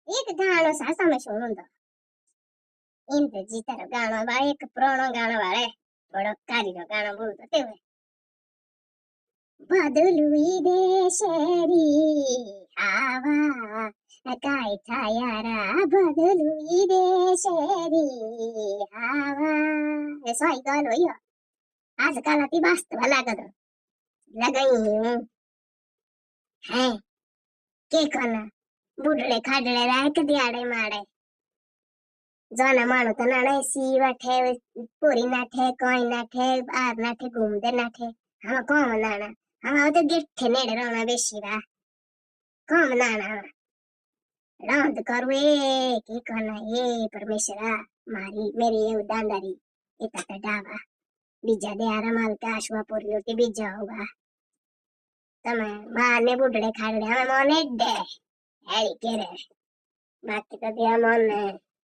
એક ગાણો સાસા મેં સુણું ઇન્દ્રજીત ગાણો વાળે એક પુરાણો ગાણો વાળે થોડો કારીનો ગાણો બોલતો તે બદલુઈ દે શેરી આવા કાય થાયારા બદલુઈ દે શેરી આવા એ સોય ગાલો યો આજકાલ અતિ વાસ્તવ લાગતો લગાઈ હે કે કોના બુડડે ખાડડે રાય કે દિયાડે માડે જોને માણો તો નાણે સી વાઠે પૂરી નાઠે કોઈ નાઠે બાર નાઠે ઘૂમદે નાઠે હા કોમ નાણા હા તો ગેઠે નેડે રાણા બેસીરા કોમ નાણા રાંધ કરવું એ કે કોના એ પરમેશ્વરા મારી મેરી એવું દાંડારી એ તક ડાવા બીજા દે આરામ કે આશવા પૂર્યો કે બીજા હોગા તમે બાર ને બુડડે ખાડડે હવે મને દે હેડી કેરે બાકી તો ત્યાં મન